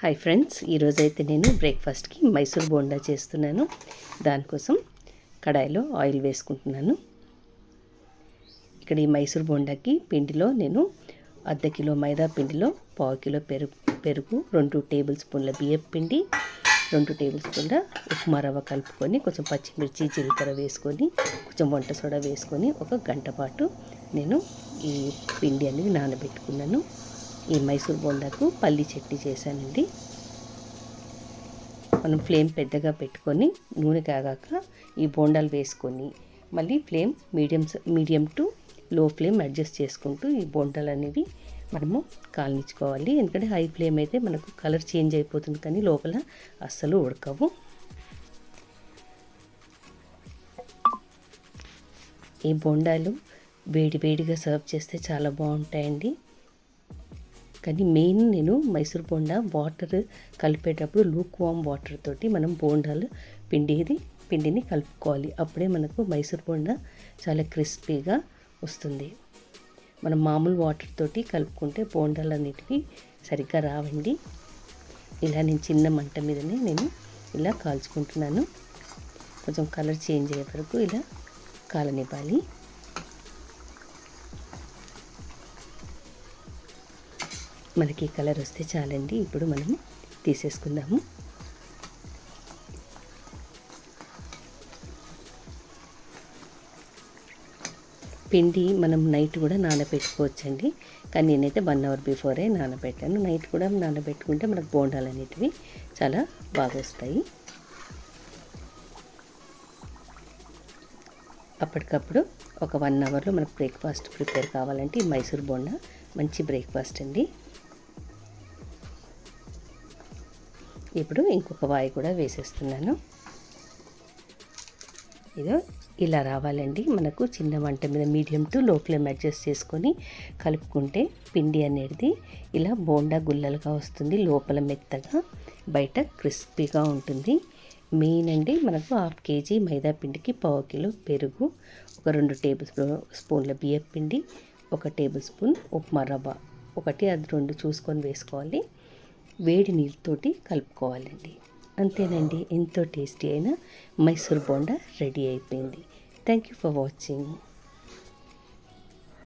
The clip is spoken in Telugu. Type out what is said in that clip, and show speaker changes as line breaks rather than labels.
హాయ్ ఫ్రెండ్స్, ఈరోజైతే నేను బ్రేక్ఫాస్ట్కి మైసూర్ బోండా చేస్తున్నాను. దానికోసం కడాయిలో ఆయిల్ వేసుకుంటున్నాను. ఇక్కడ ఈ మైసూర్ బోండాకి పిండిలో నేను అర్ధ కిలో మైదా పిండిలో పావు కిలో పెరుగు 2 టేబుల్ స్పూన్ల బియ్యం పిండి, 2 టేబుల్ స్పూన్ల ఉప్మా రవ్వ కలుపుకొని కొంచెం పచ్చిమిర్చి జీలకర్ర వేసుకొని కొంచెం వంట సోడా వేసుకొని ఒక గంట పాటు నేను ఈ పిండి అనేది నానబెట్టుకున్నాను. ఈ మైసూర్ బోండాకు పల్లి చట్నీ చేశానండి. మనం ఫ్లేమ్ పెద్దగా పెట్టుకొని నూనె కాగాక ఈ బోండాలు వేసుకొని మళ్ళీ ఫ్లేమ్ మీడియం టు లో ఫ్లేమ్ అడ్జస్ట్ చేసుకుంటూ ఈ బోండాలు అనేవి మనము కాల్నించుకోవాలి. ఎందుకంటే హై ఫ్లేమ్ అయితే మనకు కలర్ చేంజ్ అయిపోతుంది, కానీ లోపల అస్సలు ఉడకవు. ఈ బోండాలు వేడిగా సర్వ్ చేస్తే చాలా బాగుంటాయండి. కానీ మెయిన్ నేను మైసూర్ బోండా వాటర్ కలిపేటప్పుడు లూక్ వామ్ వాటర్ తోటి మనం బోండాలు పిండిని కలుపుకోవాలి. అప్పుడే మనకు మైసూర్ బోండా చాలా క్రిస్పీగా వస్తుంది. మనం మామూలు వాటర్ తోటి కలుపుకుంటే బోండాలు అన్నిటికీ సరిగ్గా రావండి. ఇలా నేను చిన్న మంట మీదనే నేను ఇలా కాల్చుకుంటున్నాను. కొంచెం కలర్ చేంజ్ అయ్యే వరకు ఇలా కాలనివ్వాలి. మనకి కలర్ వస్తే చాలండి. ఇప్పుడు మనము తీసేసుకుందాము. పిండి మనం నైట్ కూడా నానబెట్టుకోవచ్చండి, కానీ నేనైతే 1 అవర్ బిఫోరే నానబెట్టాను. నైట్ కూడా నానబెట్టుకుంటే మనకు బోండాలు అనేటివి చాలా బాగా వస్తాయి. అప్పటికప్పుడు ఒక 1 అవర్లో మనకు బ్రేక్ఫాస్ట్ ప్రిపేర్ కావాలంటే ఈ మైసూర్ బోండా మంచి బ్రేక్ఫాస్ట్ అండి. ఇప్పుడు ఇంకొక వాయి కూడా వేసేస్తున్నాను. ఇదో ఇలా రావాలండి. మనకు చిన్న మంట మీద మీడియం టు లో ఫ్లేమ్ అడ్జస్ట్ చేసుకొని కలుపుకుంటే పిండి అనేది ఇలా బోండా గుల్లలుగా వస్తుంది. లోపల మెత్తగా, బయట క్రిస్పీగా ఉంటుంది. మెయిన్ అండి, మనకు 1/2 కేజీ మైదా పిండికి పావు కిలో పెరుగు, ఒక 2 టేబుల్ స్పూన్ల బియ్యం పిండి, 1 టేబుల్ స్పూన్ ఉప్మా రవ్వ, 1 అది 2 చూసుకొని వేసుకోవాలి. వేడి నీళ్ళతోటి కలుపుకోవాలండి. అంతేనండి, ఎంతో టేస్టీ అయిన మైసూర్ బోండా రెడీ అయిపోయింది. Thank you for watching.